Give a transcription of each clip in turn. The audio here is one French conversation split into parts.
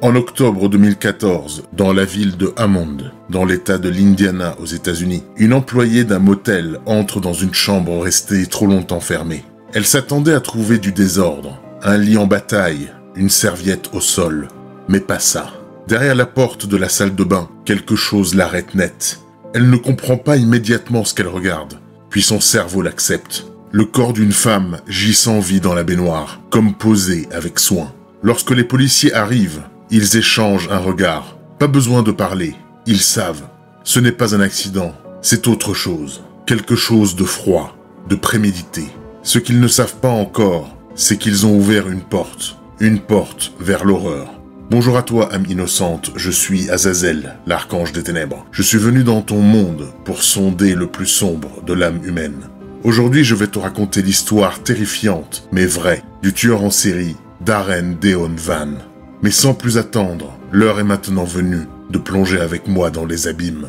En octobre 2014, dans la ville de Hammond, dans l'état de l'Indiana aux États-Unis, une employée d'un motel entre dans une chambre restée trop longtemps fermée. Elle s'attendait à trouver du désordre, un lit en bataille, une serviette au sol. Mais pas ça. Derrière la porte de la salle de bain, quelque chose l'arrête net. Elle ne comprend pas immédiatement ce qu'elle regarde, puis son cerveau l'accepte. Le corps d'une femme gît sans vie dans la baignoire, comme posé avec soin. Lorsque les policiers arrivent, ils échangent un regard. Pas besoin de parler. Ils savent. Ce n'est pas un accident. C'est autre chose. Quelque chose de froid, de prémédité. Ce qu'ils ne savent pas encore, c'est qu'ils ont ouvert une porte. Une porte vers l'horreur. Bonjour à toi, âme innocente. Je suis Azazel, l'archange des ténèbres. Je suis venu dans ton monde pour sonder le plus sombre de l'âme humaine. Aujourd'hui, je vais te raconter l'histoire terrifiante, mais vraie, du tueur en série, Darren Deon Van. Mais sans plus attendre, l'heure est maintenant venue de plonger avec moi dans les abîmes.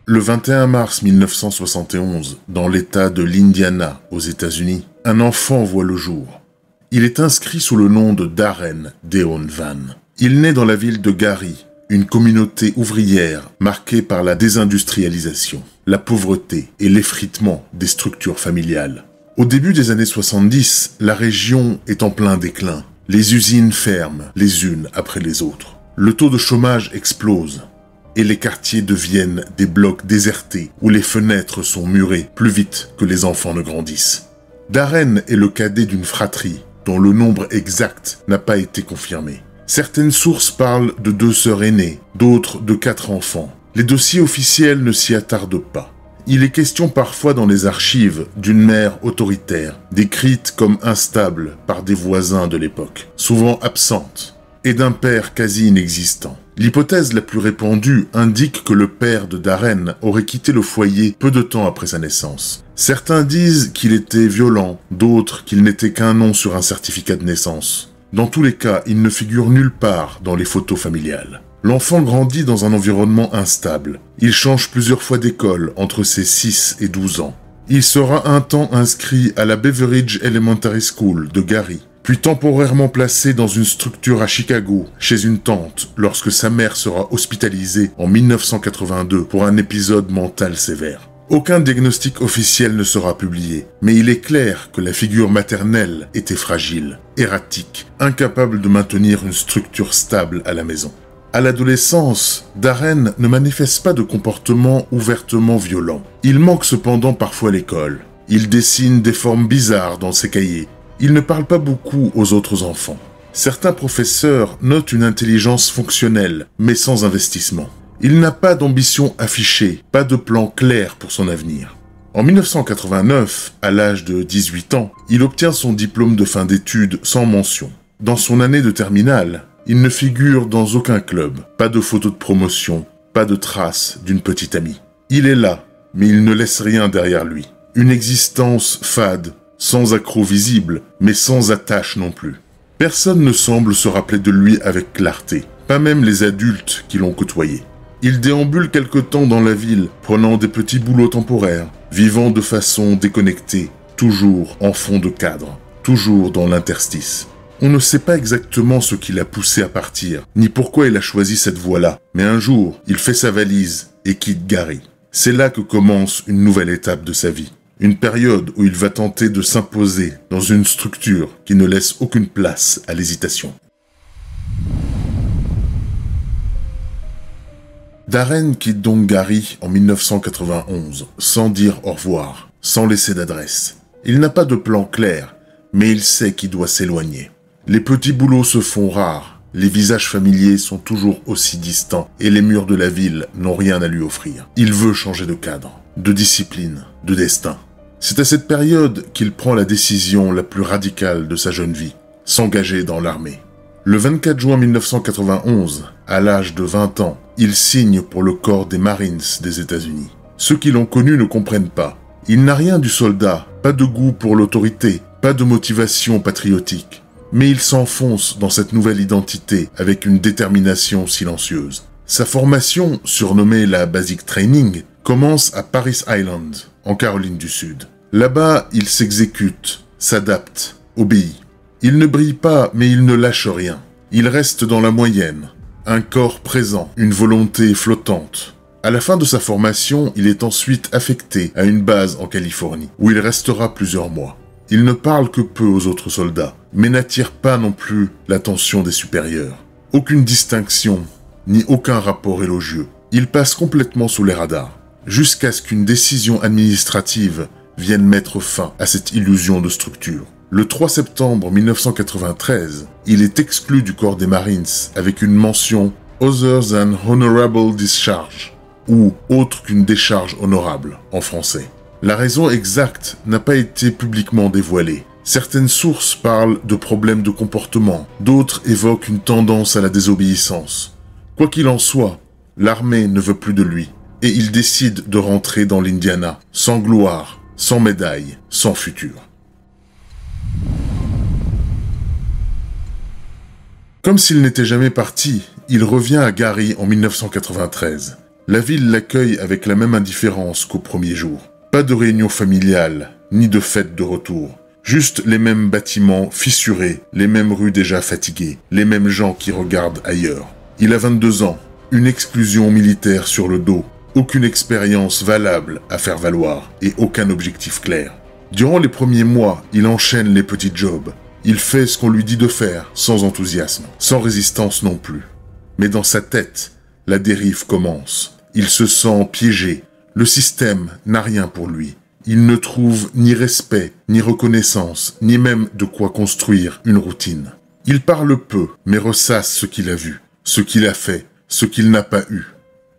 Le 21 mars 1971, dans l'état de l'Indiana, aux États-Unis, un enfant voit le jour. Il est inscrit sous le nom de Darren Deon Van. Il naît dans la ville de Gary, une communauté ouvrière marquée par la désindustrialisation, la pauvreté et l'effritement des structures familiales. Au début des années 70, la région est en plein déclin. Les usines ferment les unes après les autres. Le taux de chômage explose. Et les quartiers deviennent des blocs désertés où les fenêtres sont murées plus vite que les enfants ne grandissent. Darren est le cadet d'une fratrie dont le nombre exact n'a pas été confirmé. Certaines sources parlent de 2 sœurs aînées, d'autres de 4 enfants. Les dossiers officiels ne s'y attardent pas. Il est question parfois dans les archives d'une mère autoritaire, décrite comme instable par des voisins de l'époque, souvent absente, et d'un père quasi inexistant. L'hypothèse la plus répandue indique que le père de Darren aurait quitté le foyer peu de temps après sa naissance. Certains disent qu'il était violent, d'autres qu'il n'était qu'un nom sur un certificat de naissance. Dans tous les cas, il ne figure nulle part dans les photos familiales. L'enfant grandit dans un environnement instable. Il change plusieurs fois d'école entre ses 6 et 12 ans. Il sera un temps inscrit à la Beveridge Elementary School de Gary, puis temporairement placé dans une structure à Chicago, chez une tante, lorsque sa mère sera hospitalisée en 1982 pour un épisode mental sévère. Aucun diagnostic officiel ne sera publié, mais il est clair que la figure maternelle était fragile, erratique, incapable de maintenir une structure stable à la maison. À l'adolescence, Darren ne manifeste pas de comportement ouvertement violent. Il manque cependant parfois l'école. Il dessine des formes bizarres dans ses cahiers. Il ne parle pas beaucoup aux autres enfants. Certains professeurs notent une intelligence fonctionnelle, mais sans investissement. Il n'a pas d'ambition affichée, pas de plan clair pour son avenir. En 1989, à l'âge de 18 ans, il obtient son diplôme de fin d'études sans mention. Dans son année de terminale, il ne figure dans aucun club, pas de photos de promotion, pas de traces d'une petite amie. Il est là, mais il ne laisse rien derrière lui. Une existence fade, sans accroc visible, mais sans attache non plus. Personne ne semble se rappeler de lui avec clarté, pas même les adultes qui l'ont côtoyé. Il déambule quelque temps dans la ville, prenant des petits boulots temporaires, vivant de façon déconnectée, toujours en fond de cadre, toujours dans l'interstice. On ne sait pas exactement ce qui l'a poussé à partir, ni pourquoi il a choisi cette voie-là, mais un jour, il fait sa valise et quitte Gary. C'est là que commence une nouvelle étape de sa vie. Une période où il va tenter de s'imposer dans une structure qui ne laisse aucune place à l'hésitation. Darren quitte donc Gary en 1991, sans dire au revoir, sans laisser d'adresse. Il n'a pas de plan clair, mais il sait qu'il doit s'éloigner. Les petits boulots se font rares, les visages familiers sont toujours aussi distants et les murs de la ville n'ont rien à lui offrir. Il veut changer de cadre, de discipline, de destin. C'est à cette période qu'il prend la décision la plus radicale de sa jeune vie, s'engager dans l'armée. Le 24 juin 1991, à l'âge de 20 ans, il signe pour le corps des Marines des États-Unis. Ceux qui l'ont connu ne comprennent pas. Il n'a rien du soldat, pas de goût pour l'autorité, pas de motivation patriotique. Mais il s'enfonce dans cette nouvelle identité avec une détermination silencieuse. Sa formation, surnommée la Basic Training, commence à Paris Island, en Caroline du Sud. Là-bas, il s'exécute, s'adapte, obéit. Il ne brille pas, mais il ne lâche rien. Il reste dans la moyenne. Un corps présent, une volonté flottante. À la fin de sa formation, il est ensuite affecté à une base en Californie, où il restera plusieurs mois. Il ne parle que peu aux autres soldats, mais n'attire pas non plus l'attention des supérieurs. Aucune distinction, ni aucun rapport élogieux. Il passe complètement sous les radars, jusqu'à ce qu'une décision administrative vienne mettre fin à cette illusion de structure. Le 3 septembre 1993, il est exclu du corps des Marines avec une mention « Other than honorable discharge » ou « autre qu'une décharge honorable » en français. La raison exacte n'a pas été publiquement dévoilée. Certaines sources parlent de problèmes de comportement, d'autres évoquent une tendance à la désobéissance. Quoi qu'il en soit, l'armée ne veut plus de lui et il décide de rentrer dans l'Indiana, sans gloire, sans médaille, sans futur. Comme s'il n'était jamais parti, il revient à Gary en 1993. La ville l'accueille avec la même indifférence qu'au premier jour. Pas de réunion familiale, ni de fête de retour. Juste les mêmes bâtiments fissurés, les mêmes rues déjà fatiguées, les mêmes gens qui regardent ailleurs. Il a 22 ans, une exclusion militaire sur le dos, aucune expérience valable à faire valoir et aucun objectif clair. Durant les premiers mois, il enchaîne les petits jobs. Il fait ce qu'on lui dit de faire, sans enthousiasme, sans résistance non plus. Mais dans sa tête, la dérive commence. Il se sent piégé. Le système n'a rien pour lui. Il ne trouve ni respect, ni reconnaissance, ni même de quoi construire une routine. Il parle peu, mais ressasse ce qu'il a vu, ce qu'il a fait, ce qu'il n'a pas eu.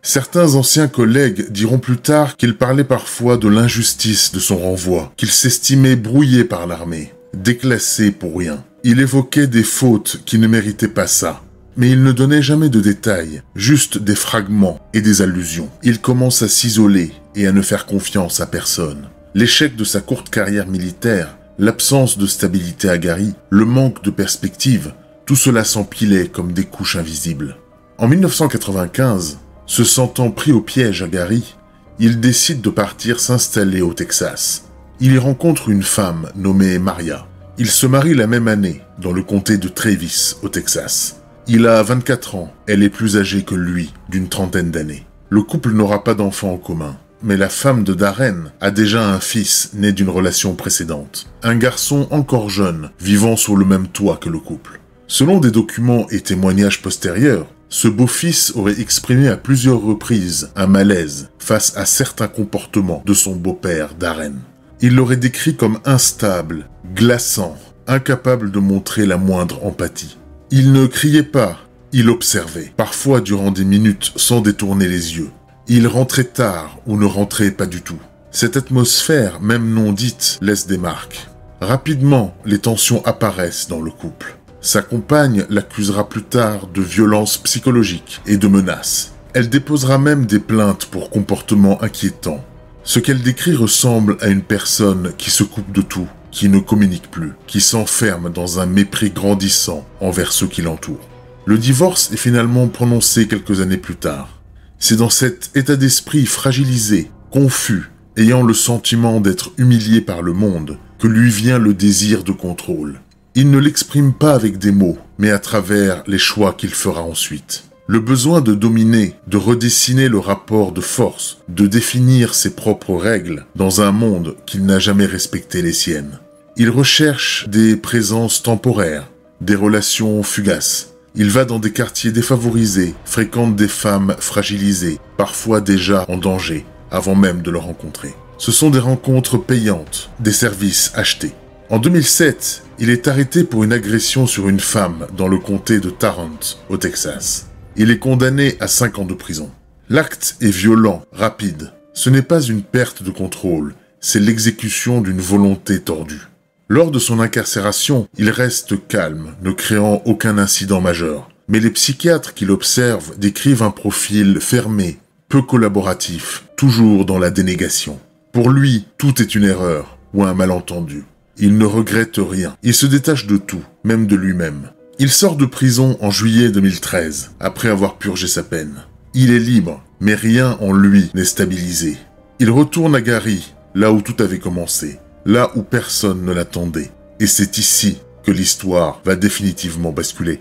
Certains anciens collègues diront plus tard qu'il parlait parfois de l'injustice de son renvoi, qu'il s'estimait brouillé par l'armée. Déclassé pour rien. Il évoquait des fautes qui ne méritaient pas ça. Mais il ne donnait jamais de détails, juste des fragments et des allusions. Il commence à s'isoler et à ne faire confiance à personne. L'échec de sa courte carrière militaire, l'absence de stabilité à Gary, le manque de perspective, tout cela s'empilait comme des couches invisibles. En 1995, se sentant pris au piège à Gary, il décide de partir s'installer au Texas. Il y rencontre une femme nommée Maria. Ils se marient la même année, dans le comté de Travis, au Texas. Il a 24 ans, elle est plus âgée que lui, d'une trentaine d'années. Le couple n'aura pas d'enfants en commun, mais la femme de Darren a déjà un fils né d'une relation précédente. Un garçon encore jeune, vivant sous le même toit que le couple. Selon des documents et témoignages postérieurs, ce beau-fils aurait exprimé à plusieurs reprises un malaise face à certains comportements de son beau-père Darren. Il l'aurait décrit comme instable, glaçant, incapable de montrer la moindre empathie. Il ne criait pas, il observait, parfois durant des minutes sans détourner les yeux. Il rentrait tard ou ne rentrait pas du tout. Cette atmosphère, même non dite, laisse des marques. Rapidement, les tensions apparaissent dans le couple. Sa compagne l'accusera plus tard de violence psychologique et de menaces. Elle déposera même des plaintes pour comportements inquiétants. Ce qu'elle décrit ressemble à une personne qui se coupe de tout, qui ne communique plus, qui s'enferme dans un mépris grandissant envers ceux qui l'entourent. Le divorce est finalement prononcé quelques années plus tard. C'est dans cet état d'esprit fragilisé, confus, ayant le sentiment d'être humilié par le monde, que lui vient le désir de contrôle. Il ne l'exprime pas avec des mots, mais à travers les choix qu'il fera ensuite. Le besoin de dominer, de redessiner le rapport de force, de définir ses propres règles dans un monde qu'il n'a jamais respecté les siennes. Il recherche des présences temporaires, des relations fugaces. Il va dans des quartiers défavorisés, fréquente des femmes fragilisées, parfois déjà en danger, avant même de le rencontrer. Ce sont des rencontres payantes, des services achetés. En 2007, il est arrêté pour une agression sur une femme dans le comté de Tarrant, au Texas. Il est condamné à 5 ans de prison. L'acte est violent, rapide. Ce n'est pas une perte de contrôle, c'est l'exécution d'une volonté tordue. Lors de son incarcération, il reste calme, ne créant aucun incident majeur. Mais les psychiatres qui l'observent décrivent un profil fermé, peu collaboratif, toujours dans la dénégation. Pour lui, tout est une erreur ou un malentendu. Il ne regrette rien. Il se détache de tout, même de lui-même. Il sort de prison en juillet 2013, après avoir purgé sa peine. Il est libre, mais rien en lui n'est stabilisé. Il retourne à Gary, là où tout avait commencé, là où personne ne l'attendait. Et c'est ici que l'histoire va définitivement basculer.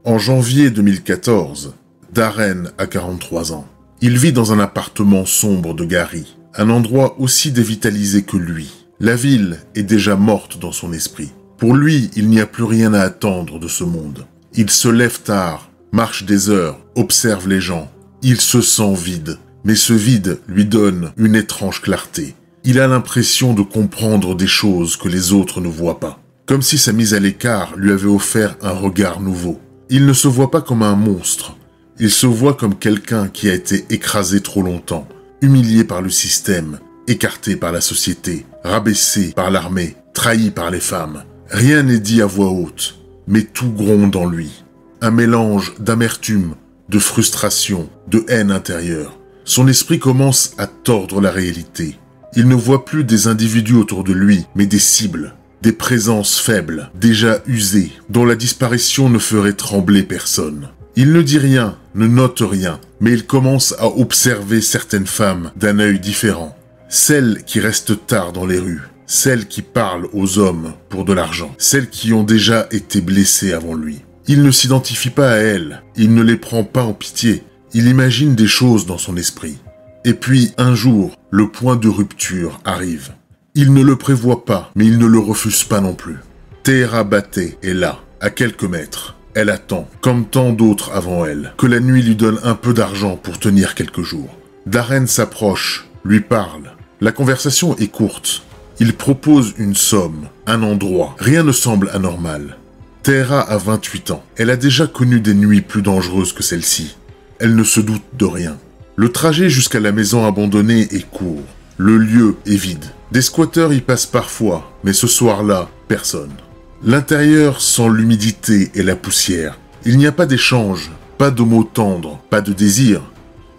En janvier 2014, Darren a 43 ans. Il vit dans un appartement sombre de Gary, un endroit aussi dévitalisé que lui. La ville est déjà morte dans son esprit. Pour lui, il n'y a plus rien à attendre de ce monde. Il se lève tard, marche des heures, observe les gens. Il se sent vide, mais ce vide lui donne une étrange clarté. Il a l'impression de comprendre des choses que les autres ne voient pas. Comme si sa mise à l'écart lui avait offert un regard nouveau. Il ne se voit pas comme un monstre. Il se voit comme quelqu'un qui a été écrasé trop longtemps, humilié par le système, écarté par la société, rabaissé par l'armée, trahi par les femmes. Rien n'est dit à voix haute, mais tout gronde en lui. Un mélange d'amertume, de frustration, de haine intérieure. Son esprit commence à tordre la réalité. Il ne voit plus des individus autour de lui, mais des cibles. Des présences faibles, déjà usées, dont la disparition ne ferait trembler personne. Il ne dit rien, ne note rien, mais il commence à observer certaines femmes d'un œil différent. Celles qui restent tard dans les rues, celles qui parlent aux hommes pour de l'argent, celles qui ont déjà été blessées avant lui. Il ne s'identifie pas à elles, il ne les prend pas en pitié, il imagine des choses dans son esprit. Et puis, un jour, le point de rupture arrive. Il ne le prévoit pas, mais il ne le refuse pas non plus. Tehera Batey est là, à quelques mètres. Elle attend, comme tant d'autres avant elle, que la nuit lui donne un peu d'argent pour tenir quelques jours. Darren s'approche, lui parle. La conversation est courte. Il propose une somme, un endroit. Rien ne semble anormal. Tehera a 28 ans. Elle a déjà connu des nuits plus dangereuses que celle-ci. Elle ne se doute de rien. Le trajet jusqu'à la maison abandonnée est court. Le lieu est vide. Des squatteurs y passent parfois, mais ce soir-là, personne. L'intérieur sent l'humidité et la poussière. Il n'y a pas d'échange, pas de mots tendres, pas de désir.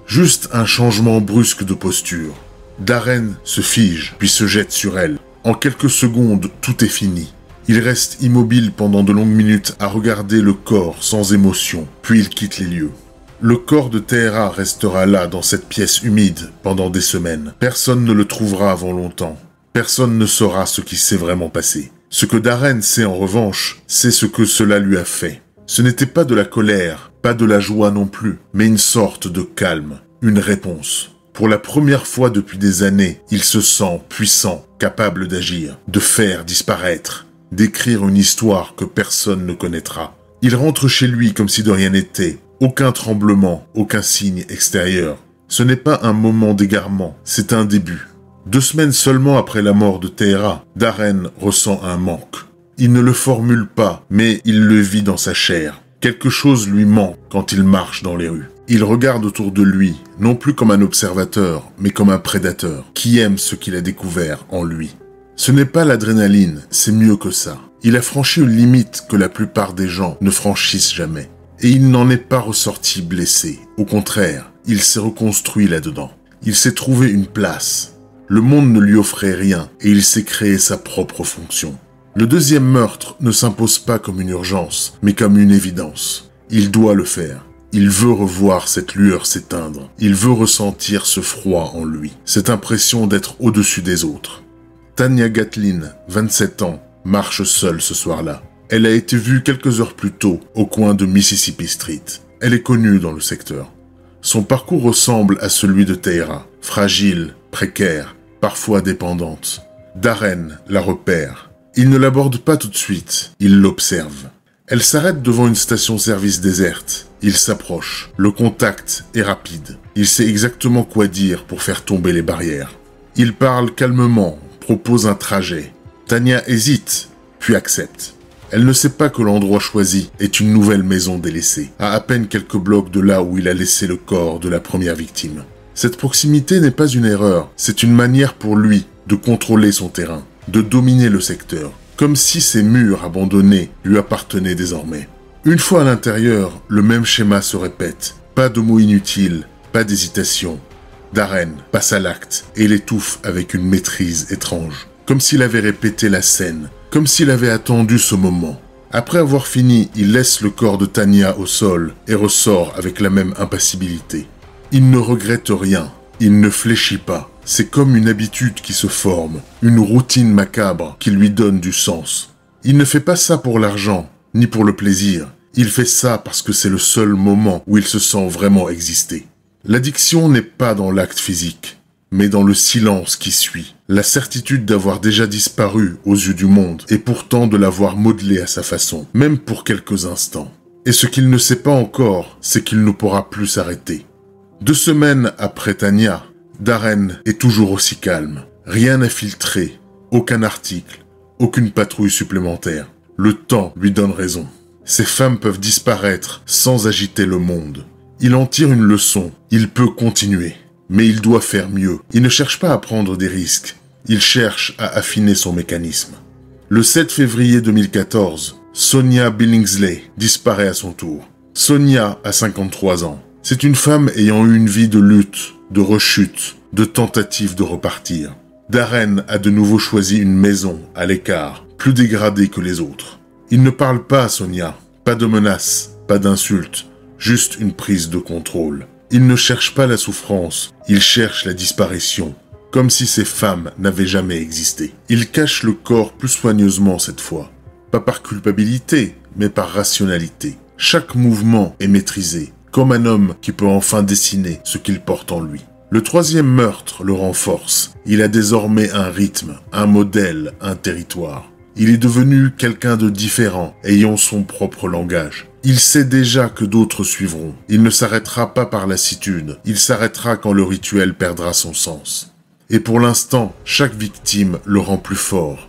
Juste un changement brusque de posture. Darren se fige, puis se jette sur elle. En quelques secondes, tout est fini. Il reste immobile pendant de longues minutes à regarder le corps sans émotion, puis il quitte les lieux. Le corps de Tehera restera là, dans cette pièce humide, pendant des semaines. Personne ne le trouvera avant longtemps. Personne ne saura ce qui s'est vraiment passé. Ce que Darren sait en revanche, c'est ce que cela lui a fait. Ce n'était pas de la colère, pas de la joie non plus, mais une sorte de calme, une réponse. Pour la première fois depuis des années, il se sent puissant, capable d'agir, de faire disparaître, d'écrire une histoire que personne ne connaîtra. Il rentre chez lui comme si de rien n'était. Aucun tremblement, aucun signe extérieur. Ce n'est pas un moment d'égarement, c'est un début. 2 semaines seulement après la mort de Tehera, Darren ressent un manque. Il ne le formule pas, mais il le vit dans sa chair. Quelque chose lui manque quand il marche dans les rues. Il regarde autour de lui, non plus comme un observateur, mais comme un prédateur, qui aime ce qu'il a découvert en lui. Ce n'est pas l'adrénaline, c'est mieux que ça. Il a franchi une limite que la plupart des gens ne franchissent jamais. Et il n'en est pas ressorti blessé. Au contraire, il s'est reconstruit là-dedans. Il s'est trouvé une place. Le monde ne lui offrait rien et il s'est créé sa propre fonction. Le deuxième meurtre ne s'impose pas comme une urgence, mais comme une évidence. Il doit le faire. Il veut revoir cette lueur s'éteindre. Il veut ressentir ce froid en lui, cette impression d'être au-dessus des autres. Tanya Gatlin, 27 ans, marche seule ce soir-là. Elle a été vue quelques heures plus tôt au coin de Mississippi Street. Elle est connue dans le secteur. Son parcours ressemble à celui de Tehera, fragile, précaire, parfois dépendante. Darren la repère. Il ne l'aborde pas tout de suite, il l'observe. Elle s'arrête devant une station-service déserte. Il s'approche. Le contact est rapide. Il sait exactement quoi dire pour faire tomber les barrières. Il parle calmement, propose un trajet. Tanya hésite, puis accepte. Elle ne sait pas que l'endroit choisi est une nouvelle maison délaissée, à peine quelques blocs de là où il a laissé le corps de la première victime. Cette proximité n'est pas une erreur, c'est une manière pour lui de contrôler son terrain, de dominer le secteur, comme si ces murs abandonnés lui appartenaient désormais. Une fois à l'intérieur, le même schéma se répète. Pas de mots inutiles, pas d'hésitation. Darren passe à l'acte et l'étouffe avec une maîtrise étrange, comme s'il avait répété la scène, comme s'il avait attendu ce moment. Après avoir fini, il laisse le corps de Tanya au sol et ressort avec la même impassibilité. Il ne regrette rien, il ne fléchit pas. C'est comme une habitude qui se forme, une routine macabre qui lui donne du sens. Il ne fait pas ça pour l'argent, ni pour le plaisir. Il fait ça parce que c'est le seul moment où il se sent vraiment exister. L'addiction n'est pas dans l'acte physique, mais dans le silence qui suit. La certitude d'avoir déjà disparu aux yeux du monde et pourtant de l'avoir modelé à sa façon, même pour quelques instants. Et ce qu'il ne sait pas encore, c'est qu'il ne pourra plus s'arrêter. 2 semaines après Tanya, Darren est toujours aussi calme. Rien n'a filtré, aucun article, aucune patrouille supplémentaire. Le temps lui donne raison. Ces femmes peuvent disparaître sans agiter le monde. Il en tire une leçon, il peut continuer. Mais il doit faire mieux. Il ne cherche pas à prendre des risques. Il cherche à affiner son mécanisme. Le 7 février 2014, Sonia Billingsley disparaît à son tour. Sonia a 53 ans. C'est une femme ayant eu une vie de lutte, de rechute, de tentative de repartir. Darren a de nouveau choisi une maison à l'écart, plus dégradée que les autres. Il ne parle pas à Sonia, pas de menaces, pas d'insultes, juste une prise de contrôle. Il ne cherche pas la souffrance, il cherche la disparition, comme si ces femmes n'avaient jamais existé. Il cache le corps plus soigneusement cette fois, pas par culpabilité, mais par rationalité. Chaque mouvement est maîtrisé, comme un homme qui peut enfin dessiner ce qu'il porte en lui. Le 3e meurtre le renforce. Il a désormais un rythme, un modèle, un territoire. Il est devenu quelqu'un de différent, ayant son propre langage. Il sait déjà que d'autres suivront. Il ne s'arrêtera pas par lassitude. Il s'arrêtera quand le rituel perdra son sens. Et pour l'instant, chaque victime le rend plus fort.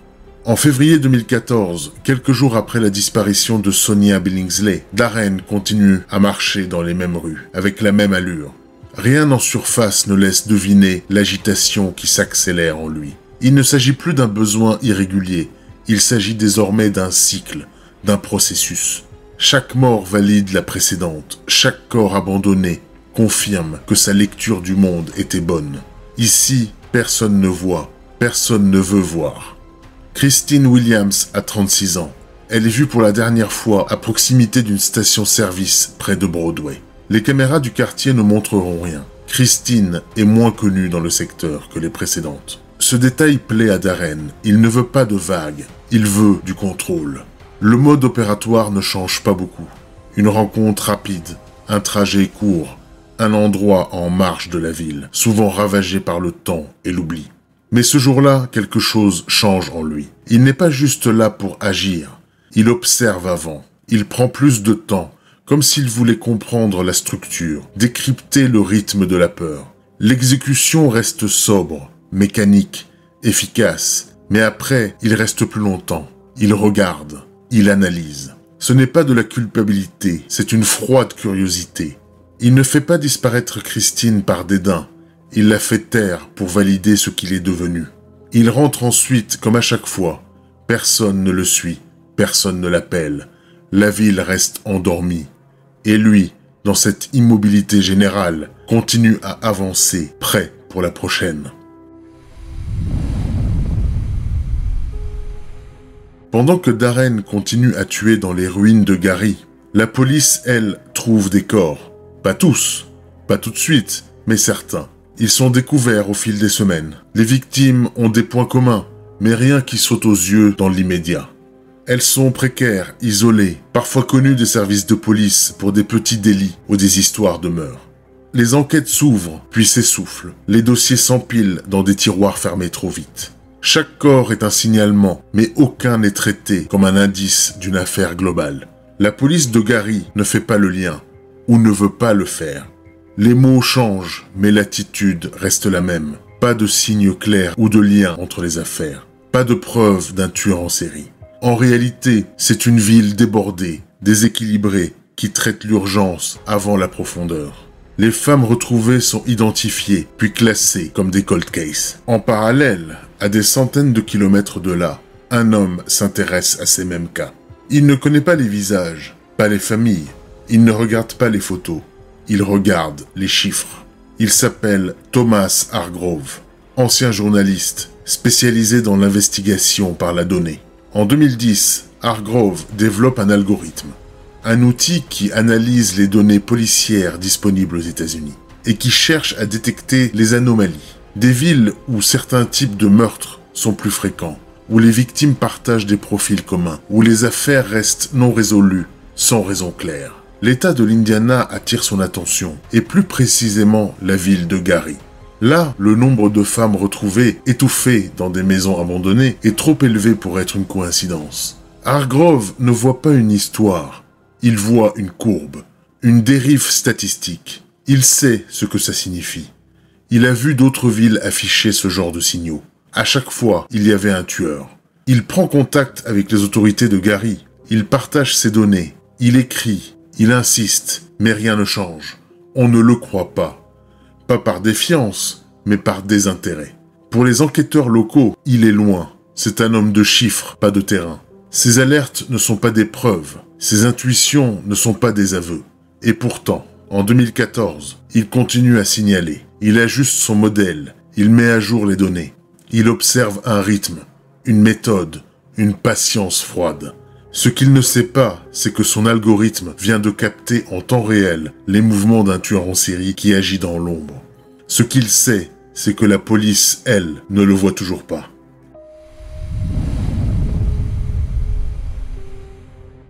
En février 2014, quelques jours après la disparition de Sonia Billingsley, Darren continue à marcher dans les mêmes rues, avec la même allure. Rien en surface ne laisse deviner l'agitation qui s'accélère en lui. Il ne s'agit plus d'un besoin irrégulier, il s'agit désormais d'un cycle, d'un processus. Chaque mort valide la précédente, chaque corps abandonné confirme que sa lecture du monde était bonne. Ici, personne ne voit, personne ne veut voir. Christine Williams a 36 ans. Elle est vue pour la dernière fois à proximité d'une station-service près de Broadway. Les caméras du quartier ne montreront rien. Christine est moins connue dans le secteur que les précédentes. Ce détail plaît à Darren. Il ne veut pas de vagues, il veut du contrôle. Le mode opératoire ne change pas beaucoup. Une rencontre rapide, un trajet court, un endroit en marge de la ville, souvent ravagé par le temps et l'oubli. Mais ce jour-là, quelque chose change en lui. Il n'est pas juste là pour agir. Il observe avant. Il prend plus de temps, comme s'il voulait comprendre la structure, décrypter le rythme de la peur. L'exécution reste sobre, mécanique, efficace. Mais après, il reste plus longtemps. Il regarde, il analyse. Ce n'est pas de la culpabilité, c'est une froide curiosité. Il ne fait pas disparaître Christine par dédain. Il la fait taire pour valider ce qu'il est devenu. Il rentre ensuite, comme à chaque fois. Personne ne le suit, personne ne l'appelle. La ville reste endormie. Et lui, dans cette immobilité générale, continue à avancer, prêt pour la prochaine. Pendant que Darren continue à tuer dans les ruines de Gary, la police, elle, trouve des corps. Pas tous, pas tout de suite, mais certains. Ils sont découverts au fil des semaines. Les victimes ont des points communs, mais rien qui saute aux yeux dans l'immédiat. Elles sont précaires, isolées, parfois connues des services de police pour des petits délits ou des histoires de meurtre. Les enquêtes s'ouvrent, puis s'essoufflent. Les dossiers s'empilent dans des tiroirs fermés trop vite. Chaque corps est un signalement, mais aucun n'est traité comme un indice d'une affaire globale. La police de Gary ne fait pas le lien, ou ne veut pas le faire. Les mots changent, mais l'attitude reste la même. Pas de signe clair ou de lien entre les affaires. Pas de preuve d'un tueur en série. En réalité, c'est une ville débordée, déséquilibrée, qui traite l'urgence avant la profondeur. Les femmes retrouvées sont identifiées, puis classées comme des cold cases. En parallèle, à des centaines de kilomètres de là, un homme s'intéresse à ces mêmes cas. Il ne connaît pas les visages, pas les familles. Il ne regarde pas les photos. Il regarde les chiffres. Il s'appelle Thomas Hargrove, ancien journaliste, spécialisé dans l'investigation par la donnée. En 2010, Hargrove développe un algorithme, un outil qui analyse les données policières disponibles aux États-Unis et qui cherche à détecter les anomalies. Des villes où certains types de meurtres sont plus fréquents, où les victimes partagent des profils communs, où les affaires restent non résolues, sans raison claire. L'État de l'Indiana attire son attention, et plus précisément la ville de Gary. Là, le nombre de femmes retrouvées, étouffées dans des maisons abandonnées, est trop élevé pour être une coïncidence. Hargrove ne voit pas une histoire, il voit une courbe, une dérive statistique. Il sait ce que ça signifie. Il a vu d'autres villes afficher ce genre de signaux. À chaque fois, il y avait un tueur. Il prend contact avec les autorités de Gary. Il partage ses données. Il écrit. Il insiste. Mais rien ne change. On ne le croit pas. Pas par défiance, mais par désintérêt. Pour les enquêteurs locaux, il est loin. C'est un homme de chiffres, pas de terrain. Ses alertes ne sont pas des preuves. Ses intuitions ne sont pas des aveux. Et pourtant, en 2014, il continue à signaler. Il ajuste son modèle. Il met à jour les données. Il observe un rythme, une méthode, une patience froide. Ce qu'il ne sait pas, c'est que son algorithme vient de capter en temps réel les mouvements d'un tueur en série qui agit dans l'ombre. Ce qu'il sait, c'est que la police, elle, ne le voit toujours pas.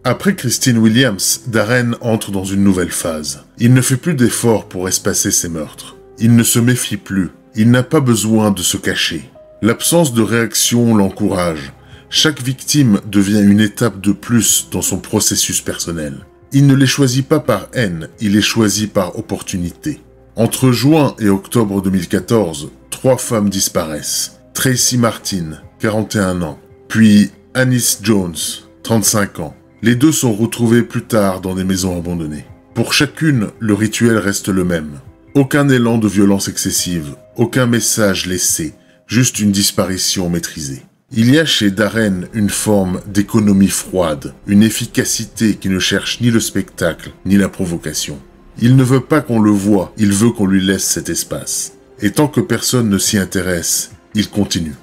Après Christine Williams, Darren entre dans une nouvelle phase. Il ne fait plus d'efforts pour espacer ses meurtres. Il ne se méfie plus. Il n'a pas besoin de se cacher. L'absence de réaction l'encourage. Chaque victime devient une étape de plus dans son processus personnel. Il ne les choisit pas par haine, il les choisit par opportunité. Entre juin et octobre 2014, 3 femmes disparaissent. Tracy Martin, 41 ans, puis Annis Jones, 35 ans. Les deux sont retrouvées plus tard dans des maisons abandonnées. Pour chacune, le rituel reste le même. Aucun élan de violence excessive, aucun message laissé, juste une disparition maîtrisée. Il y a chez Darren une forme d'économie froide, une efficacité qui ne cherche ni le spectacle, ni la provocation. Il ne veut pas qu'on le voie, il veut qu'on lui laisse cet espace. Et tant que personne ne s'y intéresse, il continue.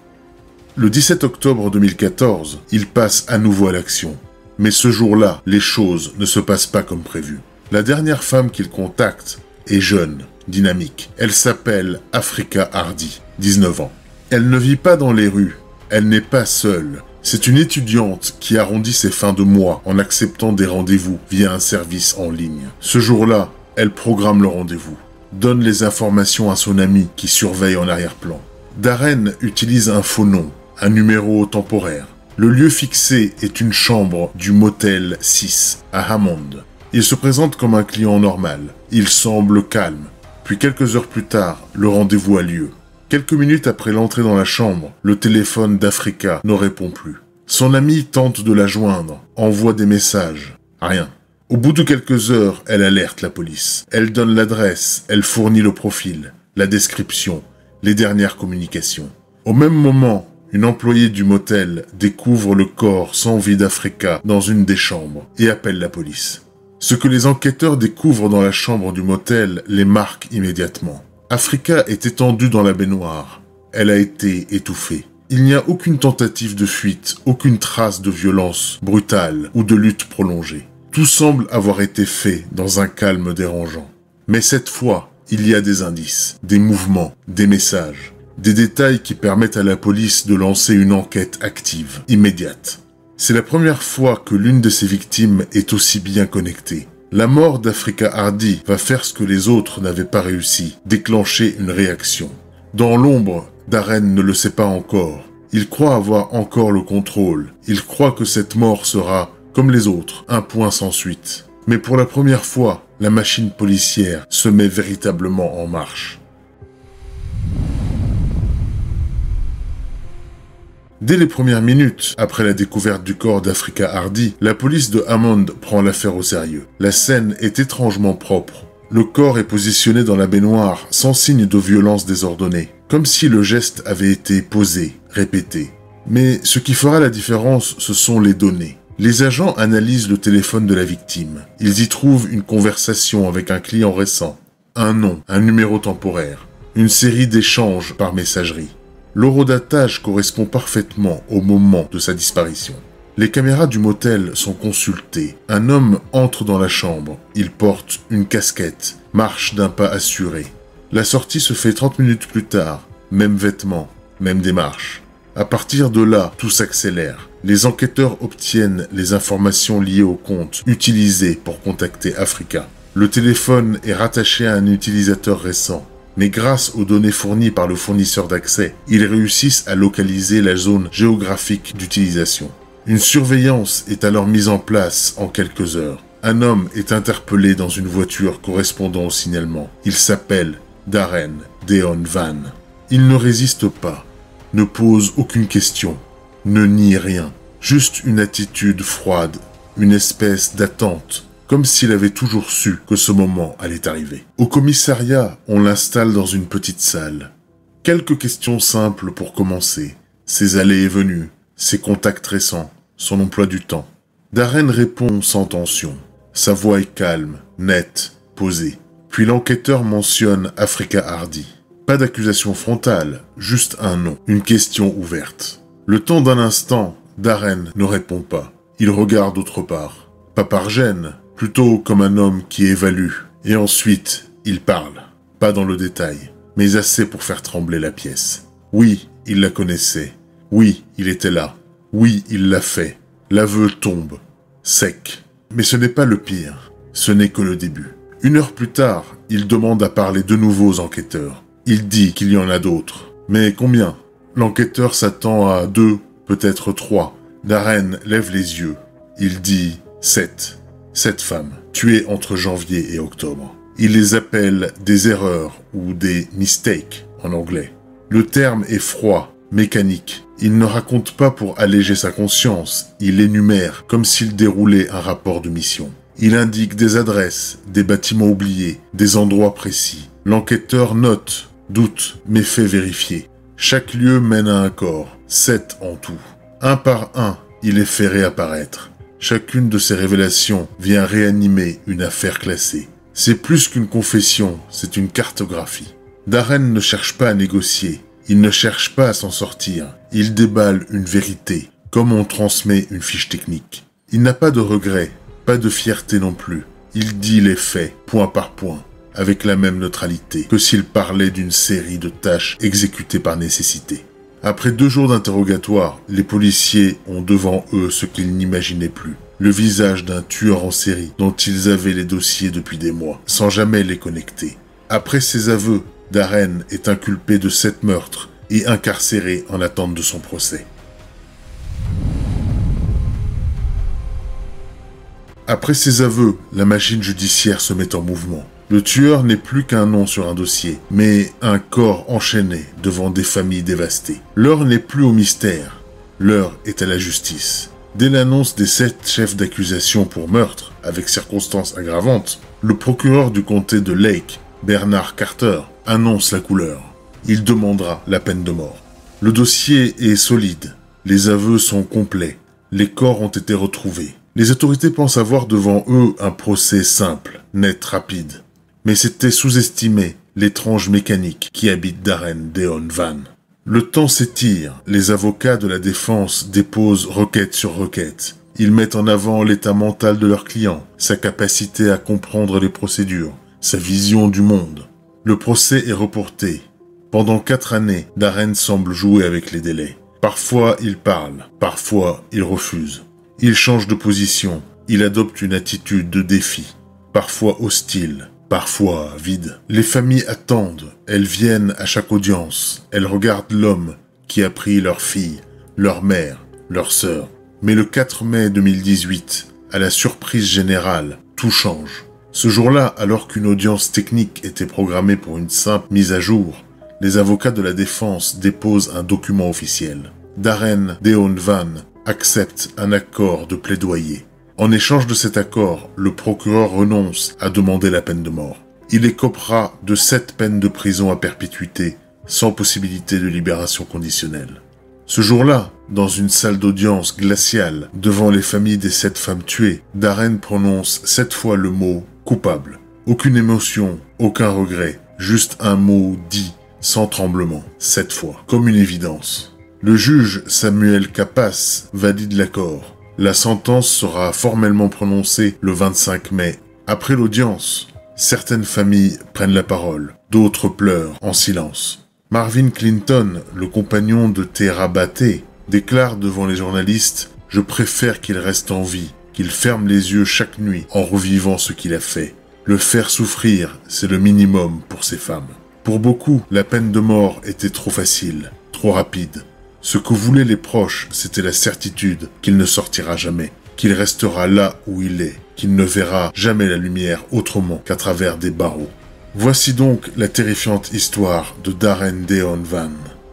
Le 17 octobre 2014, il passe à nouveau à l'action. Mais ce jour-là, les choses ne se passent pas comme prévu. La dernière femme qu'il contacte est jeune, dynamique. Elle s'appelle Africa Hardy, 19 ans. Elle ne vit pas dans les rues, elle n'est pas seule. C'est une étudiante qui arrondit ses fins de mois en acceptant des rendez-vous via un service en ligne. Ce jour-là, elle programme le rendez-vous, donne les informations à son ami qui surveille en arrière-plan. Darren utilise un faux nom, un numéro temporaire. Le lieu fixé est une chambre du motel 6 à Hammond. Il se présente comme un client normal. Il semble calme. Puis quelques heures plus tard, le rendez-vous a lieu. Quelques minutes après l'entrée dans la chambre, le téléphone d'Africa ne répond plus. Son ami tente de la joindre, envoie des messages. Rien. Au bout de quelques heures, elle alerte la police. Elle donne l'adresse, elle fournit le profil, la description, les dernières communications. Au même moment, une employée du motel découvre le corps sans vie d'Africa dans une des chambres et appelle la police. Ce que les enquêteurs découvrent dans la chambre du motel les marque immédiatement. Africa est étendue dans la baignoire. Elle a été étouffée. Il n'y a aucune tentative de fuite, aucune trace de violence brutale ou de lutte prolongée. Tout semble avoir été fait dans un calme dérangeant. Mais cette fois, il y a des indices, des mouvements, des messages, des détails qui permettent à la police de lancer une enquête active, immédiate. C'est la première fois que l'une de ses victimes est aussi bien connectée. La mort d'Africa Hardy va faire ce que les autres n'avaient pas réussi, déclencher une réaction. Dans l'ombre, Darren ne le sait pas encore. Il croit avoir encore le contrôle. Il croit que cette mort sera, comme les autres, un point sans suite. Mais pour la première fois, la machine policière se met véritablement en marche. Dès les premières minutes, après la découverte du corps d'Africa Hardy, la police de Hammond prend l'affaire au sérieux. La scène est étrangement propre. Le corps est positionné dans la baignoire sans signe de violence désordonnée, comme si le geste avait été posé, répété. Mais ce qui fera la différence, ce sont les données. Les agents analysent le téléphone de la victime. Ils y trouvent une conversation avec un client récent, un nom, un numéro temporaire, une série d'échanges par messagerie. L'horodatage correspond parfaitement au moment de sa disparition. Les caméras du motel sont consultées. Un homme entre dans la chambre. Il porte une casquette, marche d'un pas assuré. La sortie se fait 30 minutes plus tard. Même vêtements, même démarche. À partir de là, tout s'accélère. Les enquêteurs obtiennent les informations liées au compte utilisé pour contacter Africa. Le téléphone est rattaché à un utilisateur récent. Mais grâce aux données fournies par le fournisseur d'accès, ils réussissent à localiser la zone géographique d'utilisation. Une surveillance est alors mise en place en quelques heures. Un homme est interpellé dans une voiture correspondant au signalement. Il s'appelle Darren Deon Van. Il ne résiste pas, ne pose aucune question, ne nie rien. Juste une attitude froide, une espèce d'attente, comme s'il avait toujours su que ce moment allait arriver. Au commissariat, on l'installe dans une petite salle. Quelques questions simples pour commencer. Ses allées et venues, ses contacts récents, son emploi du temps. Darren répond sans tension. Sa voix est calme, nette, posée. Puis l'enquêteur mentionne Africa Hardy. Pas d'accusation frontale, juste un nom, une question ouverte. Le temps d'un instant, Darren ne répond pas. Il regarde autre part. Pas par gêne, plutôt comme un homme qui évalue. Et ensuite, il parle. Pas dans le détail, mais assez pour faire trembler la pièce. Oui, il la connaissait. Oui, il était là. Oui, il l'a fait. L'aveu tombe. Sec. Mais ce n'est pas le pire. Ce n'est que le début. 1 heure plus tard, il demande à parler de nouveaux enquêteurs. Il dit qu'il y en a d'autres. Mais combien? L'enquêteur s'attend à 2, peut-être 3. Darren lève les yeux. Il dit 7. 7 femmes, tuées entre janvier et octobre. Il les appelle des erreurs ou des mistakes en anglais. Le terme est froid, mécanique. Il ne raconte pas pour alléger sa conscience, il énumère comme s'il déroulait un rapport de mission. Il indique des adresses, des bâtiments oubliés, des endroits précis. L'enquêteur note, doute, mais fait vérifier. Chaque lieu mène à un corps, 7 en tout. Un par un, il les fait réapparaître. Chacune de ces révélations vient réanimer une affaire classée. C'est plus qu'une confession, c'est une cartographie. Darren ne cherche pas à négocier. Il ne cherche pas à s'en sortir, il déballe une vérité, comme on transmet une fiche technique. Il n'a pas de regrets, pas de fierté non plus. Il dit les faits, point par point, avec la même neutralité que s'il parlait d'une série de tâches exécutées par nécessité. Après 2 jours d'interrogatoire, les policiers ont devant eux ce qu'ils n'imaginaient plus. Le visage d'un tueur en série dont ils avaient les dossiers depuis des mois, sans jamais les connecter. Après ses aveux, Darren est inculpé de 7 meurtres et incarcéré en attente de son procès. Après ses aveux, la machine judiciaire se met en mouvement. Le tueur n'est plus qu'un nom sur un dossier, mais un corps enchaîné devant des familles dévastées. L'heure n'est plus au mystère, l'heure est à la justice. Dès l'annonce des 7 chefs d'accusation pour meurtre, avec circonstances aggravantes, le procureur du comté de Lake, Bernard Carter, annonce la couleur. Il demandera la peine de mort. Le dossier est solide. Les aveux sont complets. Les corps ont été retrouvés. Les autorités pensent avoir devant eux un procès simple, net, rapide. Mais c'était sous-estimer l'étrange mécanique qui habite Darren Deon Van. Le temps s'étire. Les avocats de la défense déposent requête sur requête. Ils mettent en avant l'état mental de leur client, sa capacité à comprendre les procédures, sa vision du monde. Le procès est reporté. Pendant 4 années, Darren semble jouer avec les délais. Parfois, il parle. Parfois, il refuse. Il change de position. Il adopte une attitude de défi. Parfois hostile. Parfois vide. Les familles attendent. Elles viennent à chaque audience. Elles regardent l'homme qui a pris leur fille, leur mère, leur sœur. Mais le 4 mai 2018, à la surprise générale, tout change. Ce jour-là, alors qu'une audience technique était programmée pour une simple mise à jour, les avocats de la défense déposent un document officiel. Darren Deon Van accepte un accord de plaidoyer. En échange de cet accord, le procureur renonce à demander la peine de mort. Il écopera de 7 peines de prison à perpétuité, sans possibilité de libération conditionnelle. Ce jour-là, dans une salle d'audience glaciale, devant les familles des 7 femmes tuées, Darren prononce 7 fois le mot « coupable ». Aucune émotion, aucun regret, juste un mot dit, sans tremblement, 7 fois, comme une évidence. Le juge Samuel Capas valide l'accord. La sentence sera formellement prononcée le 25 mai. Après l'audience, certaines familles prennent la parole, d'autres pleurent en silence. Marvin Clinton, le compagnon de Tera Batté, déclare devant les journalistes « Je préfère qu'il reste en vie, qu'il ferme les yeux chaque nuit en revivant ce qu'il a fait. Le faire souffrir, c'est le minimum pour ces femmes. » Pour beaucoup, la peine de mort était trop facile, trop rapide. Ce que voulaient les proches, c'était la certitude qu'il ne sortira jamais, qu'il restera là où il est, qu'il ne verra jamais la lumière autrement qu'à travers des barreaux. Voici donc la terrifiante histoire de Darren Deon Van,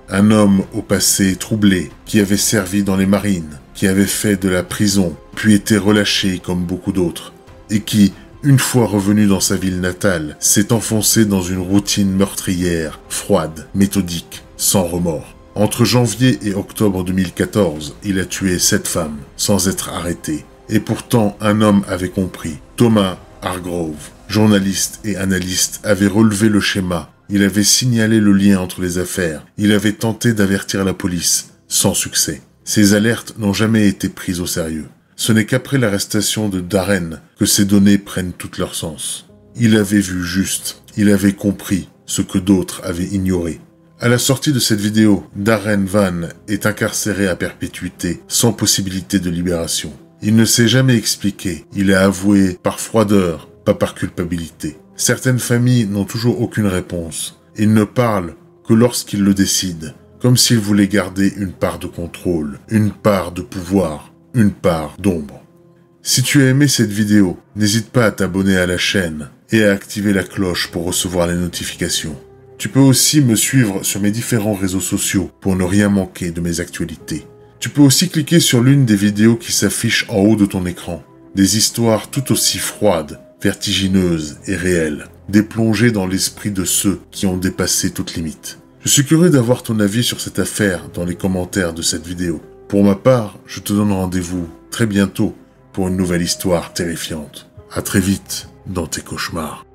un homme au passé troublé, qui avait servi dans les marines, qui avait fait de la prison, puis été relâché comme beaucoup d'autres, et qui, une fois revenu dans sa ville natale, s'est enfoncé dans une routine meurtrière, froide, méthodique, sans remords. Entre janvier et octobre 2014, il a tué 7 femmes, sans être arrêté. Et pourtant, un homme avait compris, Thomas Hargrove, journaliste et analyste, avait relevé le schéma. Il avait signalé le lien entre les affaires. Il avait tenté d'avertir la police, sans succès. Ces alertes n'ont jamais été prises au sérieux. Ce n'est qu'après l'arrestation de Darren que ces données prennent tout leur sens. Il avait vu juste, il avait compris ce que d'autres avaient ignoré. À la sortie de cette vidéo, Darren Van est incarcéré à perpétuité, sans possibilité de libération. Il ne s'est jamais expliqué, il a avoué par froideur, pas par culpabilité. Certaines familles n'ont toujours aucune réponse. Ils ne parlent que lorsqu'ils le décident, comme s'ils voulaient garder une part de contrôle, une part de pouvoir, une part d'ombre. Si tu as aimé cette vidéo, n'hésite pas à t'abonner à la chaîne et à activer la cloche pour recevoir les notifications. Tu peux aussi me suivre sur mes différents réseaux sociaux pour ne rien manquer de mes actualités. Tu peux aussi cliquer sur l'une des vidéos qui s'affichent en haut de ton écran. Des histoires tout aussi froides, vertigineuses et réelles, des plongées dans l'esprit de ceux qui ont dépassé toute limite. Je suis curieux d'avoir ton avis sur cette affaire dans les commentaires de cette vidéo. Pour ma part, je te donne rendez-vous très bientôt pour une nouvelle histoire terrifiante. À très vite dans tes cauchemars.